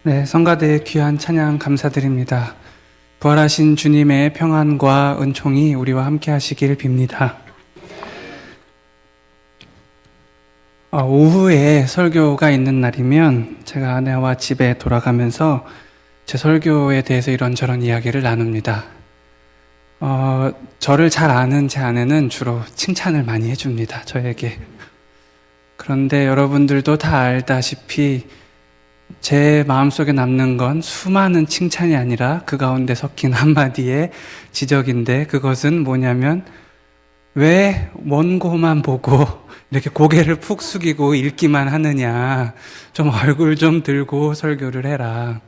네, 성가대의 귀한 찬양 감사드립니다. 부활하신 주님의 평안과 은총이 우리와 함께 하시길 빕니다. 오후에 설교가 있는 날이면 제가 아내와 집에 돌아가면서 제 설교에 대해서 이런저런 이야기를 나눕니다. 저를 잘 아는 제 아내는 주로 칭찬을 많이 해줍니다, 저에게. 그런데 여러분들도 다 알다시피 제 마음속에 남는 건 수많은 칭찬이 아니라 그 가운데 섞인 한마디의 지적인데, 그것은 뭐냐면 왜 원고만 보고 이렇게 고개를 푹 숙이고 읽기만 하느냐, 좀 얼굴 좀 들고 설교를 해라.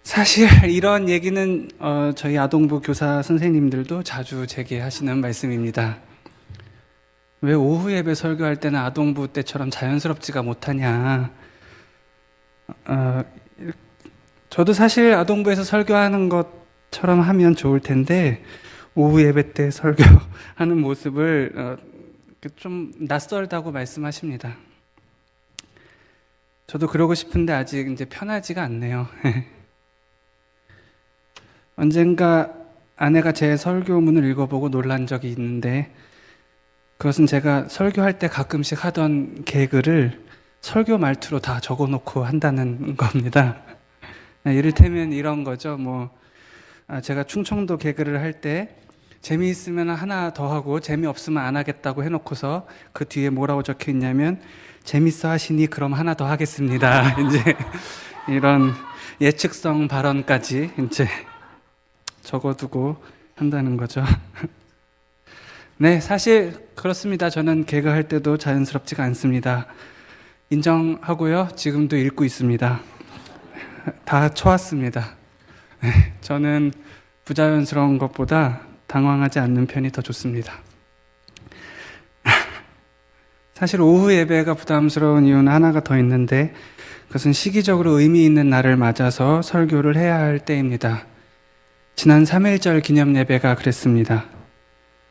사실 이런 얘기는 저희 아동부 교사 선생님들도 자주 제게 하시는 말씀입니다. 왜 오후 예배 설교할 때는 아동부 때처럼 자연스럽지가 못하냐. 저도 사실 아동부에서 설교하는 것처럼 하면 좋을 텐데, 오후 예배 때 설교하는 모습을 좀 낯설다고 말씀하십니다. 저도 그러고 싶은데 아직 이제 편하지가 않네요. 언젠가 아내가 제 설교문을 읽어보고 놀란 적이 있는데, 그것은 제가 설교할 때 가끔씩 하던 개그를 설교 말투로 다 적어놓고 한다는 겁니다. 이를테면 이런 거죠. 제가 충청도 개그를 할 때 재미있으면 하나 더 하고 재미없으면 안 하겠다고 해놓고서 그 뒤에 뭐라고 적혀 있냐면, 재밌어 하시니 그럼 하나 더 하겠습니다. 이제 이런 예측성 발언까지 이제 적어두고 한다는 거죠. 네, 사실 그렇습니다. 저는 개그할 때도 자연스럽지가 않습니다. 인정하고요. 지금도 읽고 있습니다. 다 쳐왔습니다. 네, 저는 부자연스러운 것보다 당황하지 않는 편이 더 좋습니다. 사실 오후 예배가 부담스러운 이유는 하나가 더 있는데, 그것은 시기적으로 의미 있는 날을 맞아서 설교를 해야 할 때입니다. 지난 3.1절 기념 예배가 그랬습니다.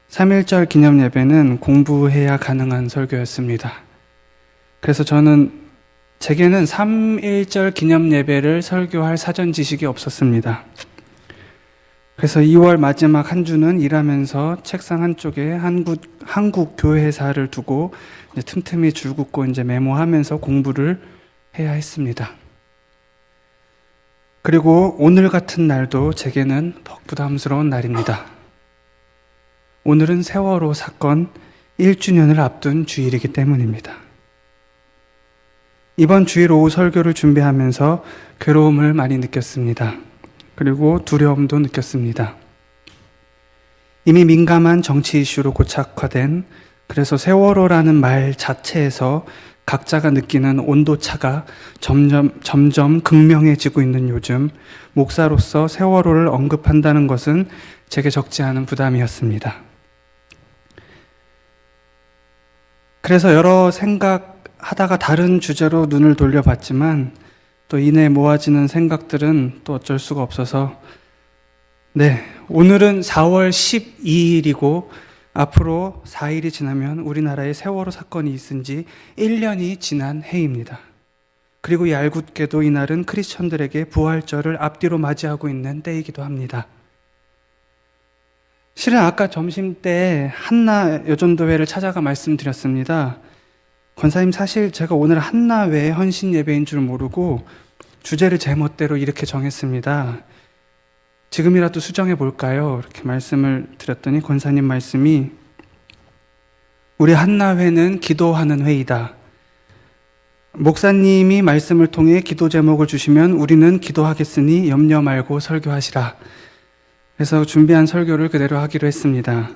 3.1절 기념 예배는 공부해야 가능한 설교였습니다. 그래서 제게는 3.1절 기념 예배를 설교할 사전 지식이 없었습니다. 그래서 2월 마지막 한 주는 일하면서 책상 한쪽에 한국 교회사를 두고 이제 틈틈이 줄 긋고 이제 메모하면서 공부를 해야 했습니다. 그리고 오늘 같은 날도 제게는 더 부담스러운 날입니다. 오늘은 세월호 사건 1주년을 앞둔 주일이기 때문입니다. 이번 주일 오후 설교를 준비하면서 괴로움을 많이 느꼈습니다. 그리고 두려움도 느꼈습니다. 이미 민감한 정치 이슈로 고착화된, 그래서 세월호라는 말 자체에서 각자가 느끼는 온도차가 점점 극명해지고 있는 요즘, 목사로서 세월호를 언급한다는 것은 제게 적지 않은 부담이었습니다. 그래서 여러 생각하다가 다른 주제로 눈을 돌려봤지만, 또 이내 모아지는 생각들은 또 어쩔 수가 없어서, 오늘은 4월 12일이고 앞으로 4일이 지나면 우리나라에 세월호 사건이 있은 지 1년이 지난 해입니다. 그리고 얄궂게도 이날은 크리스천들에게 부활절을 앞뒤로 맞이하고 있는 때이기도 합니다. 실은 아까 점심때 한나 여전도회를 찾아가 말씀드렸습니다. 권사님, 사실 제가 오늘 한나회 헌신 예배인 줄 모르고 주제를 제 멋대로 이렇게 정했습니다. 지금이라도 수정해 볼까요? 이렇게 말씀을 드렸더니 권사님 말씀이, 우리 한나회는 기도하는 회의다. 목사님이 말씀을 통해 기도 제목을 주시면 우리는 기도하겠으니 염려 말고 설교하시라. 그래서 준비한 설교를 그대로 하기로 했습니다.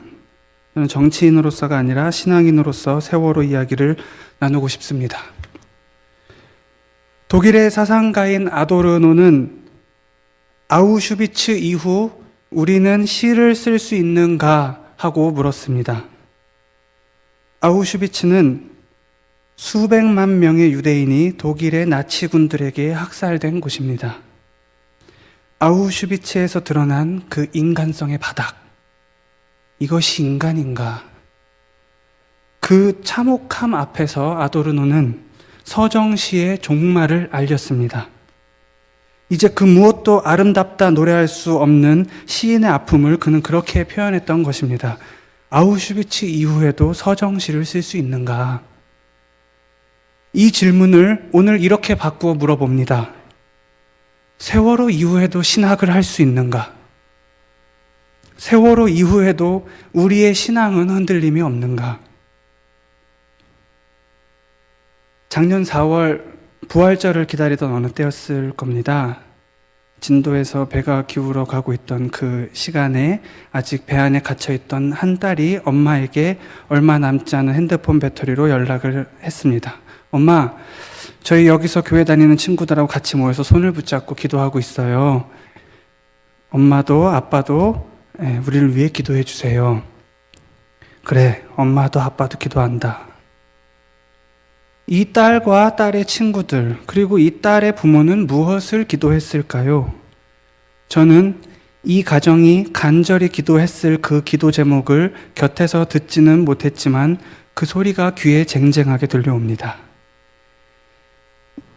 저는 정치인으로서가 아니라 신앙인으로서 세월호 이야기를 나누고 싶습니다. 독일의 사상가인 아도르노는 아우슈비츠 이후 우리는 시를 쓸 수 있는가 하고 물었습니다. 아우슈비츠는 수백만 명의 유대인이 독일의 나치군들에게 학살된 곳입니다. 아우슈비츠에서 드러난 그 인간성의 바닥, 이것이 인간인가? 그 참혹함 앞에서 아도르노는 서정시의 종말을 알렸습니다. 이제 그 무엇도 아름답다 노래할 수 없는 시인의 아픔을 그는 그렇게 표현했던 것입니다. 아우슈비츠 이후에도 서정시를 쓸 수 있는가? 이 질문을 오늘 이렇게 바꾸어 물어봅니다. 세월호 이후에도 신학을 할 수 있는가? 세월호 이후에도 우리의 신앙은 흔들림이 없는가? 작년 4월 부활절을 기다리던 어느 때였을 겁니다. 진도에서 배가 기울어 가고 있던 그 시간에 아직 배 안에 갇혀있던 한 딸이 엄마에게 얼마 남지 않은 핸드폰 배터리로 연락을 했습니다. 엄마, 저희 여기서 교회 다니는 친구들하고 같이 모여서 손을 붙잡고 기도하고 있어요. 엄마도 아빠도 우리를 위해 기도해 주세요. 그래, 엄마도 아빠도 기도한다. 이 딸과 딸의 친구들, 그리고 이 딸의 부모는 무엇을 기도했을까요? 저는 이 가정이 간절히 기도했을 그 기도 제목을 곁에서 듣지는 못했지만 그 소리가 귀에 쟁쟁하게 들려옵니다.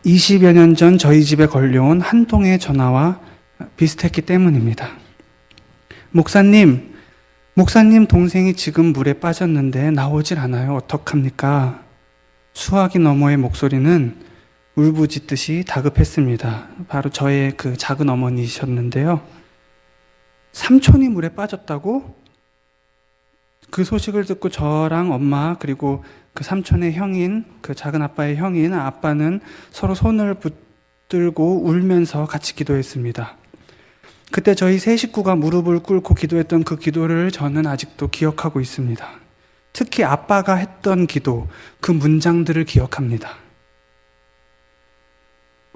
20여 년 전 저희 집에 걸려온 한 통의 전화와 비슷했기 때문입니다. 목사님 동생이 지금 물에 빠졌는데 나오질 않아요. 어떡합니까? 수화기 너머의 목소리는 울부짖듯이 다급했습니다. 바로 저의 그 작은 어머니셨는데요. 삼촌이 물에 빠졌다고? 그 소식을 듣고 저랑 엄마 그리고 그 삼촌의 형인 그 작은 아빠의 형인 아빠는 서로 손을 붙들고 울면서 같이 기도했습니다. 그때 저희 세 식구가 무릎을 꿇고 기도했던 그 기도를 저는 아직도 기억하고 있습니다. 특히 아빠가 했던 기도, 그 문장들을 기억합니다.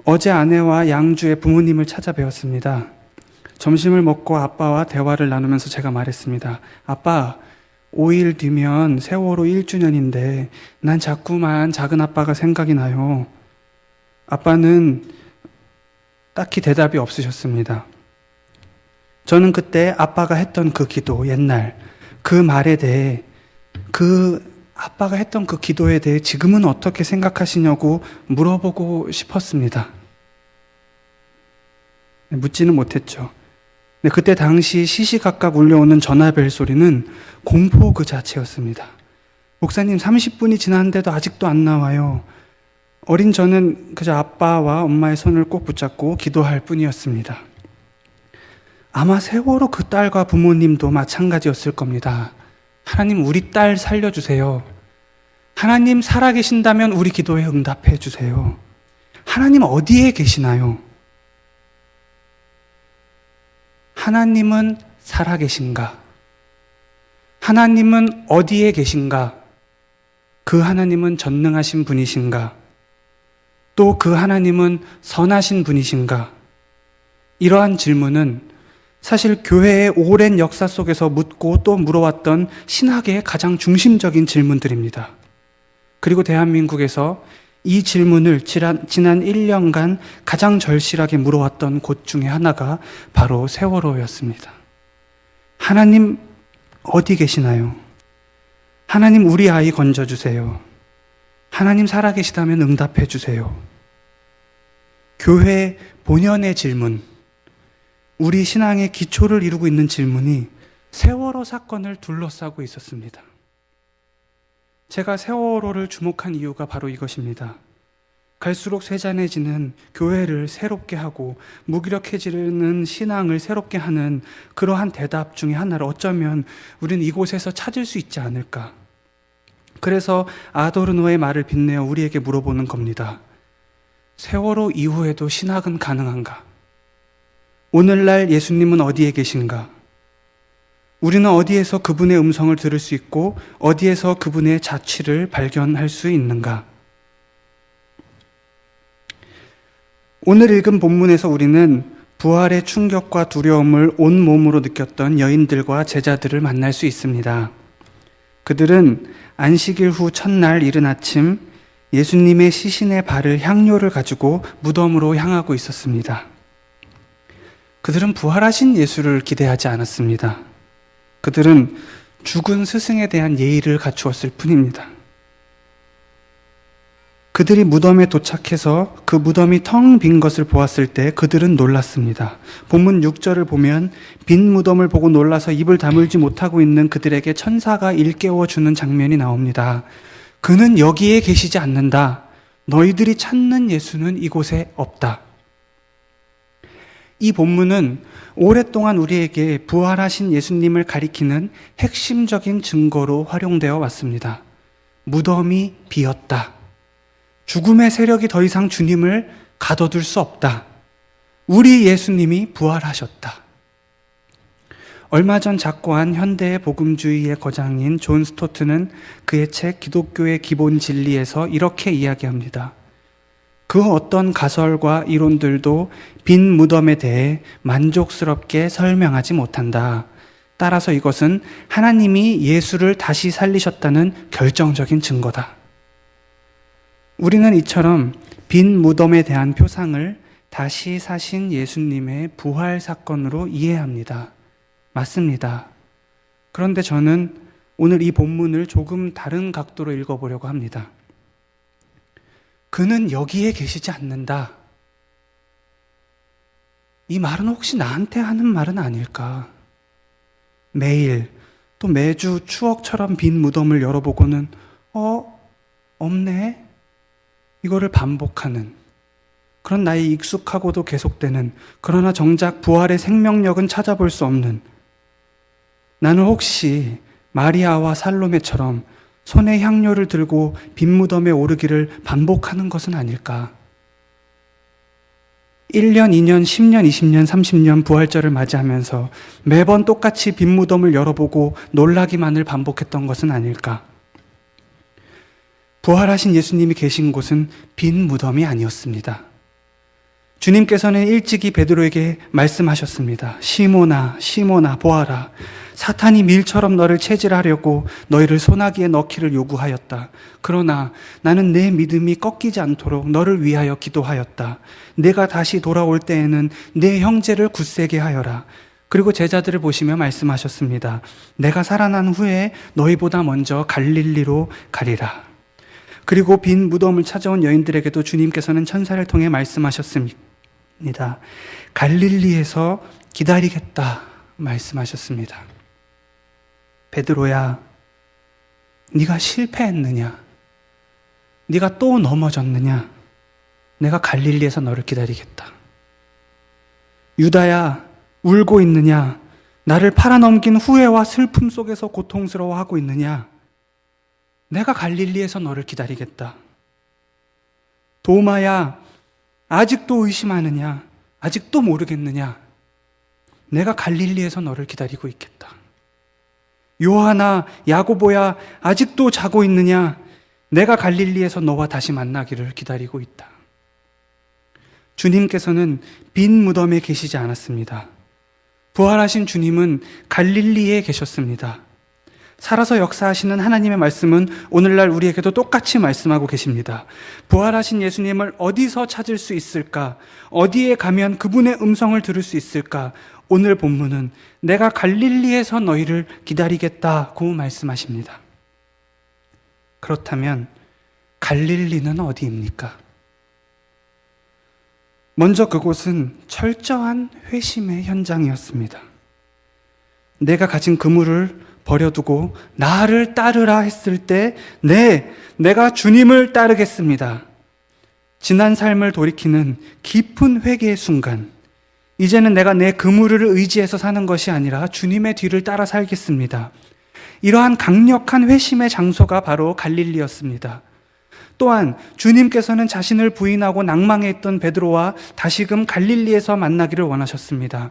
어제 아내와 양주의 부모님을 찾아뵈었습니다. 점심을 먹고 아빠와 대화를 나누면서 제가 말했습니다. 아빠, 5일 뒤면 세월호 1주년인데 난 자꾸만 작은 아빠가 생각이 나요. 아빠는 딱히 대답이 없으셨습니다. 저는 그때 아빠가 했던 그 기도, 옛날 그 말에 대해 그 아빠가 했던 그 기도에 대해 지금은 어떻게 생각하시냐고 물어보고 싶었습니다. 묻지는 못했죠. 그때 당시 시시각각 울려오는 전화벨 소리는 공포 그 자체였습니다. 목사님 30분이 지났는데도 아직도 안 나와요. 어린 저는 그저 아빠와 엄마의 손을 꼭 붙잡고 기도할 뿐이었습니다. 아마 세월호 그 딸과 부모님도 마찬가지였을 겁니다. 하나님, 우리 딸 살려주세요. 하나님 살아계신다면 우리 기도에 응답해 주세요. 하나님 어디에 계시나요? 하나님은 살아계신가? 하나님은 어디에 계신가? 그 하나님은 전능하신 분이신가? 또 그 하나님은 선하신 분이신가? 이러한 질문은 사실 교회의 오랜 역사 속에서 묻고 또 물어왔던 신학의 가장 중심적인 질문들입니다. 그리고 대한민국에서 이 질문을 지난 1년간 가장 절실하게 물어왔던 곳 중에 하나가 바로 세월호였습니다. 하나님 어디 계시나요? 하나님 우리 아이 건져주세요. 하나님 살아계시다면 응답해 주세요. 교회 본연의 질문, 우리 신앙의 기초를 이루고 있는 질문이 세월호 사건을 둘러싸고 있었습니다. 제가 세월호를 주목한 이유가 바로 이것입니다. 갈수록 세잔해지는 교회를 새롭게 하고 무기력해지는 신앙을 새롭게 하는 그러한 대답 중에 하나를 어쩌면 우리는 이곳에서 찾을 수 있지 않을까. 그래서 아도르노의 말을 빛내어 우리에게 물어보는 겁니다. 세월호 이후에도 신학은 가능한가? 오늘날 예수님은 어디에 계신가? 우리는 어디에서 그분의 음성을 들을 수 있고 어디에서 그분의 자취를 발견할 수 있는가? 오늘 읽은 본문에서 우리는 부활의 충격과 두려움을 온몸으로 느꼈던 여인들과 제자들을 만날 수 있습니다. 그들은 안식일 후 첫날 이른 아침 예수님의 시신의 발을 향료를 가지고 무덤으로 향하고 있었습니다. 그들은 부활하신 예수를 기대하지 않았습니다. 그들은 죽은 스승에 대한 예의를 갖추었을 뿐입니다. 그들이 무덤에 도착해서 그 무덤이 텅 빈 것을 보았을 때 그들은 놀랐습니다. 본문 6절을 보면 빈 무덤을 보고 놀라서 입을 다물지 못하고 있는 그들에게 천사가 일깨워 주는 장면이 나옵니다. 그는 여기에 계시지 않는다. 너희들이 찾는 예수는 이곳에 없다. 이 본문은 오랫동안 우리에게 부활하신 예수님을 가리키는 핵심적인 증거로 활용되어 왔습니다. 무덤이 비었다. 죽음의 세력이 더 이상 주님을 가둬둘 수 없다. 우리 예수님이 부활하셨다. 얼마 전 작고한 현대의 복음주의의 거장인 존 스토트는 그의 책 기독교의 기본 진리에서 이렇게 이야기합니다. 그 어떤 가설과 이론들도 빈 무덤에 대해 만족스럽게 설명하지 못한다. 따라서 이것은 하나님이 예수를 다시 살리셨다는 결정적인 증거다. 우리는 이처럼 빈 무덤에 대한 표상을 다시 사신 예수님의 부활 사건으로 이해합니다. 맞습니다. 그런데 저는 오늘 이 본문을 조금 다른 각도로 읽어보려고 합니다. 그는 여기에 계시지 않는다. 이 말은 혹시 나한테 하는 말은 아닐까? 매일 또 매주 추억처럼 빈 무덤을 열어보고는 없네? 이거를 반복하는 그런 나의 익숙하고도 계속되는 그러나 정작 부활의 생명력은 찾아볼 수 없는 나는 혹시 마리아와 살로메처럼 손에 향료를 들고 빈 무덤에 오르기를 반복하는 것은 아닐까? 1년, 2년, 10년, 20년, 30년 부활절을 맞이하면서 매번 똑같이 빈 무덤을 열어보고 놀라기만을 반복했던 것은 아닐까? 부활하신 예수님이 계신 곳은 빈 무덤이 아니었습니다. 주님께서는 일찍이 베드로에게 말씀하셨습니다. 시몬아, 시몬아, 보아라. 사탄이 밀처럼 너를 체질하려고 너희를 소나기에 넣기를 요구하였다. 그러나 나는 내 믿음이 꺾이지 않도록 너를 위하여 기도하였다. 내가 다시 돌아올 때에는 내 형제를 굳세게 하여라. 그리고 제자들을 보시며 말씀하셨습니다. 내가 살아난 후에 너희보다 먼저 갈릴리로 가리라. 그리고 빈 무덤을 찾아온 여인들에게도 주님께서는 천사를 통해 말씀하셨습니다. 갈릴리에서 기다리겠다 말씀하셨습니다. 베드로야, 네가 실패했느냐? 네가 또 넘어졌느냐? 내가 갈릴리에서 너를 기다리겠다. 유다야, 울고 있느냐? 나를 팔아넘긴 후회와 슬픔 속에서 고통스러워하고 있느냐? 내가 갈릴리에서 너를 기다리겠다. 도마야, 아직도 의심하느냐? 아직도 모르겠느냐? 내가 갈릴리에서 너를 기다리고 있겠다. 요한아, 야고보야, 아직도 자고 있느냐? 내가 갈릴리에서 너와 다시 만나기를 기다리고 있다. 주님께서는 빈 무덤에 계시지 않았습니다. 부활하신 주님은 갈릴리에 계셨습니다. 살아서 역사하시는 하나님의 말씀은 오늘날 우리에게도 똑같이 말씀하고 계십니다. 부활하신 예수님을 어디서 찾을 수 있을까? 어디에 가면 그분의 음성을 들을 수 있을까? 오늘 본문은 내가 갈릴리에서 너희를 기다리겠다고 말씀하십니다. 그렇다면 갈릴리는 어디입니까? 먼저 그곳은 철저한 회심의 현장이었습니다. 내가 가진 그물을 버려두고 나를 따르라 했을 때 내가 주님을 따르겠습니다. 지난 삶을 돌이키는 깊은 회개의 순간, 이제는 내가 내 그물을 의지해서 사는 것이 아니라 주님의 뒤를 따라 살겠습니다. 이러한 강력한 회심의 장소가 바로 갈릴리였습니다. 또한 주님께서는 자신을 부인하고 낭망해 있던 베드로와 다시금 갈릴리에서 만나기를 원하셨습니다.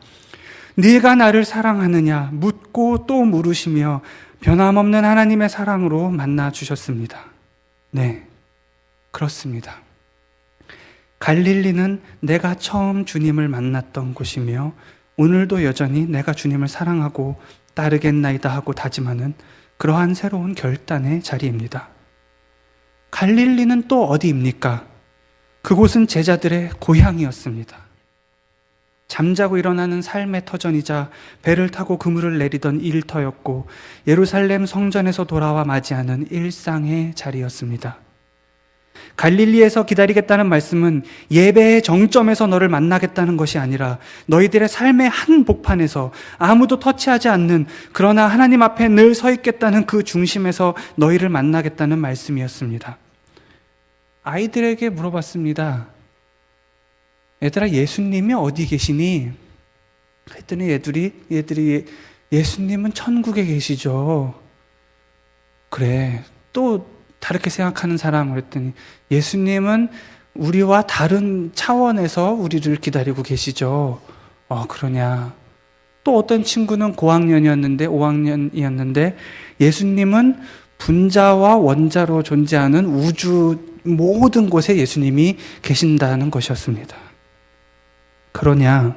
네가 나를 사랑하느냐 묻고 또 물으시며 변함없는 하나님의 사랑으로 만나 주셨습니다. 네, 그렇습니다. 갈릴리는 내가 처음 주님을 만났던 곳이며 오늘도 여전히 내가 주님을 사랑하고 따르겠나이다 하고 다짐하는 그러한 새로운 결단의 자리입니다. 갈릴리는 또 어디입니까? 그곳은 제자들의 고향이었습니다. 잠자고 일어나는 삶의 터전이자 배를 타고 그물을 내리던 일터였고 예루살렘 성전에서 돌아와 맞이하는 일상의 자리였습니다. 갈릴리에서 기다리겠다는 말씀은 예배의 정점에서 너를 만나겠다는 것이 아니라 너희들의 삶의 한복판에서 아무도 터치하지 않는, 그러나 하나님 앞에 늘 서 있겠다는 그 중심에서 너희를 만나겠다는 말씀이었습니다. 아이들에게 물어봤습니다. 얘들아, 예수님이 어디 계시니? 했더니 얘들이 예수님은 천국에 계시죠. 그래, 또 다르게 생각하는 사람 그랬더니 예수님은 우리와 다른 차원에서 우리를 기다리고 계시죠. 그러냐. 또 어떤 친구는 고학년이었는데 5학년이었는데 예수님은 분자와 원자로 존재하는 우주 모든 곳에 예수님이 계신다는 것이었습니다. 그러냐.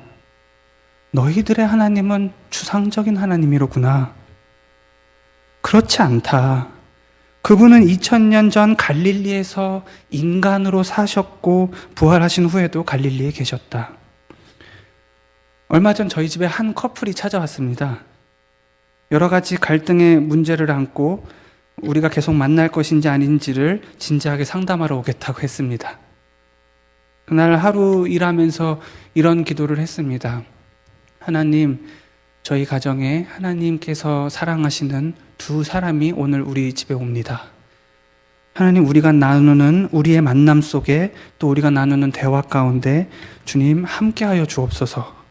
너희들의 하나님은 추상적인 하나님이로구나. 그렇지 않다. 그분은 2000년 전 갈릴리에서 인간으로 사셨고 부활하신 후에도 갈릴리에 계셨다. 얼마 전 저희 집에 한 커플이 찾아왔습니다. 여러 가지 갈등의 문제를 안고 우리가 계속 만날 것인지 아닌지를 진지하게 상담하러 오겠다고 했습니다. 그날 하루 일하면서 이런 기도를 했습니다. 하나님, 저희 가정에 하나님께서 사랑하시는 두 사람이 오늘 우리 집에 옵니다. 하나님, 우리가 나누는 우리의 만남 속에 또 우리가 나누는 대화 가운데 주님 함께하여 주옵소서.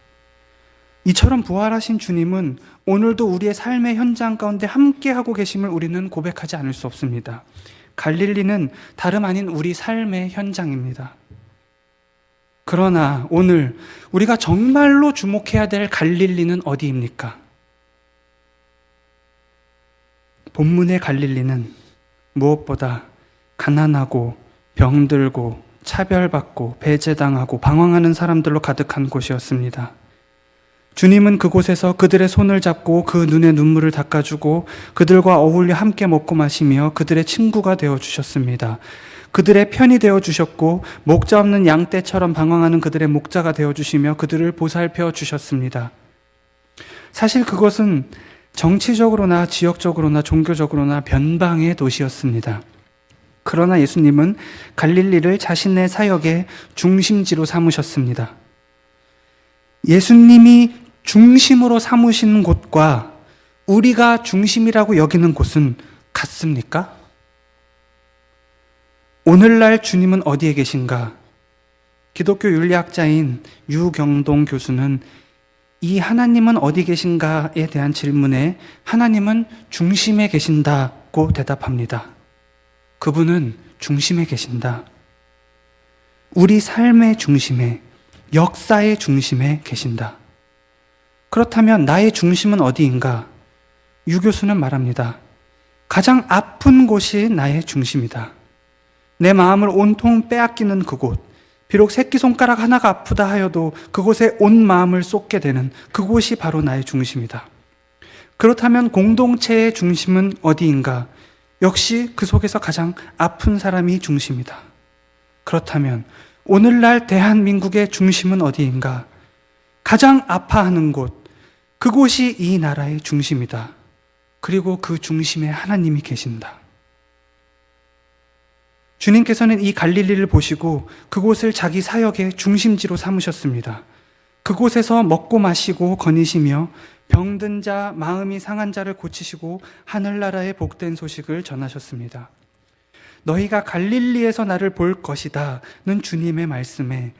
이처럼 부활하신 주님은 오늘도 우리의 삶의 현장 가운데 함께하고 계심을 우리는 고백하지 않을 수 없습니다. 갈릴리는 다름 아닌 우리 삶의 현장입니다. 그러나 오늘 우리가 정말로 주목해야 될 갈릴리는 어디입니까? 본문의 갈릴리는 무엇보다 가난하고 병들고 차별받고 배제당하고 방황하는 사람들로 가득한 곳이었습니다. 주님은 그곳에서 그들의 손을 잡고 그 눈에 눈물을 닦아주고 그들과 어울려 함께 먹고 마시며 그들의 친구가 되어주셨습니다. 그들의 편이 되어주셨고 목자 없는 양떼처럼 방황하는 그들의 목자가 되어주시며 그들을 보살펴 주셨습니다. 사실 그것은 정치적으로나 지역적으로나 종교적으로나 변방의 도시였습니다. 그러나 예수님은 갈릴리를 자신의 사역의 중심지로 삼으셨습니다. 예수님이 중심으로 삼으시는 곳과 우리가 중심이라고 여기는 곳은 같습니까? 오늘날 주님은 어디에 계신가? 기독교 윤리학자인 유경동 교수는 이 하나님은 어디 계신가에 대한 질문에 하나님은 중심에 계신다고 대답합니다. 그분은 중심에 계신다. 우리 삶의 중심에, 역사의 중심에 계신다. 그렇다면 나의 중심은 어디인가? 유 교수는 말합니다. 가장 아픈 곳이 나의 중심이다. 내 마음을 온통 빼앗기는 그곳, 비록 새끼손가락 하나가 아프다 하여도 그곳에 온 마음을 쏟게 되는 그곳이 바로 나의 중심이다. 그렇다면 공동체의 중심은 어디인가? 역시 그 속에서 가장 아픈 사람이 중심이다. 그렇다면 오늘날 대한민국의 중심은 어디인가? 가장 아파하는 곳, 그곳이 이 나라의 중심이다. 그리고 그 중심에 하나님이 계신다. 주님께서는 이 갈릴리를 보시고 그곳을 자기 사역의 중심지로 삼으셨습니다. 그곳에서 먹고 마시고 거니시며 병든 자, 마음이 상한 자를 고치시고 하늘나라의 복된 소식을 전하셨습니다. 너희가 갈릴리에서 나를 볼 것이다는 주님의 말씀에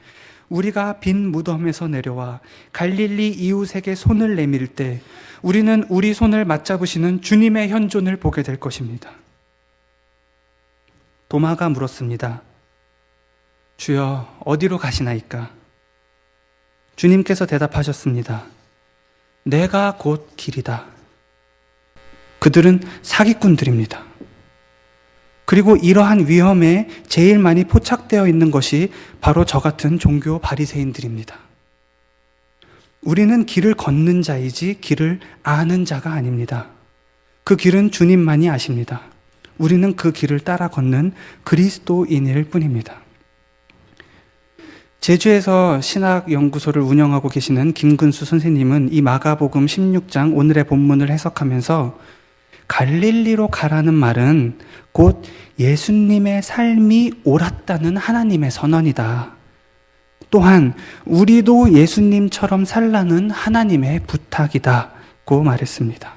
우리가 빈 무덤에서 내려와 갈릴리 이웃에게 손을 내밀 때 우리는 우리 손을 맞잡으시는 주님의 현존을 보게 될 것입니다. 도마가 물었습니다. 주여, 어디로 가시나이까? 주님께서 대답하셨습니다. 내가 곧 길이다. 그들은 사기꾼들입니다. 그리고 이러한 위험에 제일 많이 포착되어 있는 것이 바로 저 같은 종교 바리새인들입니다. 우리는 길을 걷는 자이지 길을 아는 자가 아닙니다. 그 길은 주님만이 아십니다. 우리는 그 길을 따라 걷는 그리스도인일 뿐입니다. 제주에서 신학연구소를 운영하고 계시는 김근수 선생님은 이 마가복음 16장 오늘의 본문을 해석하면서 갈릴리로 가라는 말은 곧 예수님의 삶이 옳았다는 하나님의 선언이다. 또한 우리도 예수님처럼 살라는 하나님의 부탁이다고 말했습니다.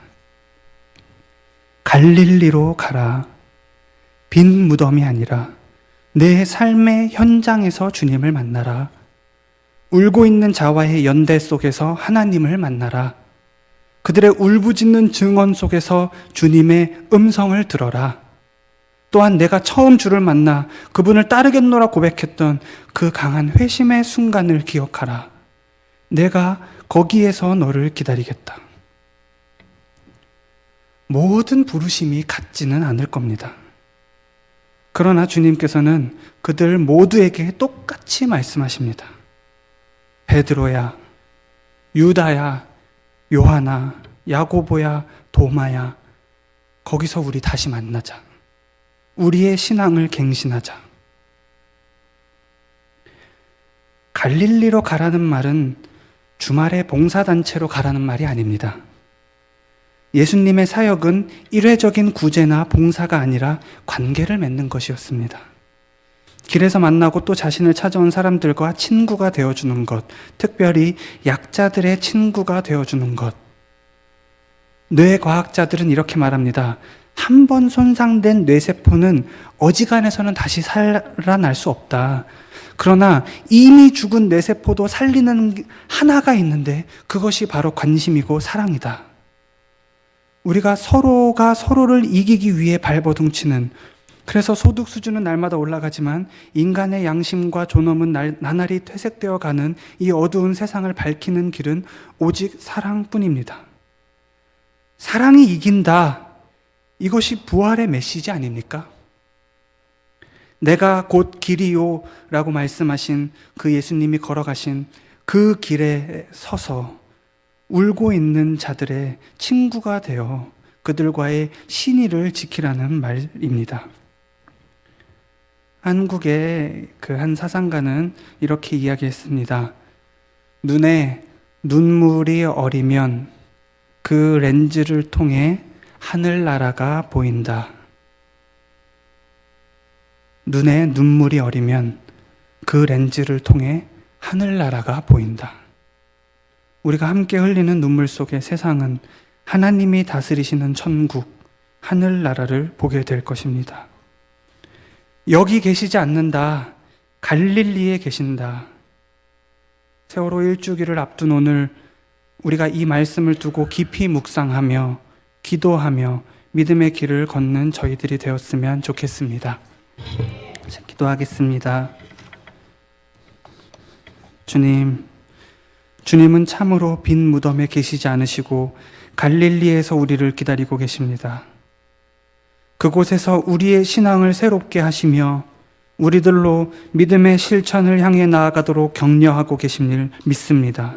갈릴리로 가라. 빈 무덤이 아니라 내 삶의 현장에서 주님을 만나라. 울고 있는 자와의 연대 속에서 하나님을 만나라. 그들의 울부짖는 증언 속에서 주님의 음성을 들어라. 또한 내가 처음 주를 만나 그분을 따르겠노라 고백했던 그 강한 회심의 순간을 기억하라. 내가 거기에서 너를 기다리겠다. 모든 부르심이 같지는 않을 겁니다. 그러나 주님께서는 그들 모두에게 똑같이 말씀하십니다. 베드로야, 유다야, 요하나, 야고보야, 도마야, 거기서 우리 다시 만나자. 우리의 신앙을 갱신하자. 갈릴리로 가라는 말은 주말에 봉사단체로 가라는 말이 아닙니다. 예수님의 사역은 일회적인 구제나 봉사가 아니라 관계를 맺는 것이었습니다. 길에서 만나고 또 자신을 찾아온 사람들과 친구가 되어주는 것, 특별히 약자들의 친구가 되어주는 것. 뇌과학자들은 이렇게 말합니다. 한 번 손상된 뇌세포는 어지간해서는 다시 살아날 수 없다. 그러나 이미 죽은 뇌세포도 살리는 하나가 있는데 그것이 바로 관심이고 사랑이다. 우리가 서로가 서로를 이기기 위해 발버둥치는, 그래서 소득 수준은 날마다 올라가지만 인간의 양심과 존엄은 나날이 퇴색되어 가는 이 어두운 세상을 밝히는 길은 오직 사랑뿐입니다. 사랑이 이긴다. 이것이 부활의 메시지 아닙니까? 내가 곧 길이요 라고 말씀하신 그 예수님이 걸어가신 그 길에 서서 울고 있는 자들의 친구가 되어 그들과의 신의를 지키라는 말입니다. 한국의 그 한 사상가는 이렇게 이야기했습니다. 눈에 눈물이 어리면 그 렌즈를 통해 하늘나라가 보인다. 눈에 눈물이 어리면 그 렌즈를 통해 하늘나라가 보인다. 우리가 함께 흘리는 눈물 속의 세상은 하나님이 다스리시는 천국, 하늘나라를 보게 될 것입니다. 여기 계시지 않는다. 갈릴리에 계신다. 세월호 일주기를 앞둔 오늘 우리가 이 말씀을 두고 깊이 묵상하며 기도하며 믿음의 길을 걷는 저희들이 되었으면 좋겠습니다. 기도하겠습니다. 주님은 참으로 빈 무덤에 계시지 않으시고 갈릴리에서 우리를 기다리고 계십니다. 그곳에서 우리의 신앙을 새롭게 하시며 우리들로 믿음의 실천을 향해 나아가도록 격려하고 계신 일 믿습니다.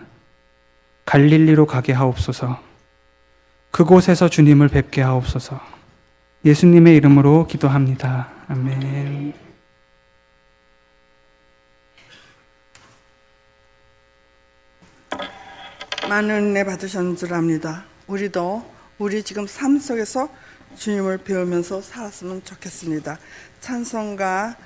갈릴리로 가게 하옵소서. 그곳에서 주님을 뵙게 하옵소서. 예수님의 이름으로 기도합니다. 아멘. 많은 은혜 받으셨는 줄 압니다. 우리 지금 삶 속에서 주님을 배우면서 살았으면 좋겠습니다. 찬송가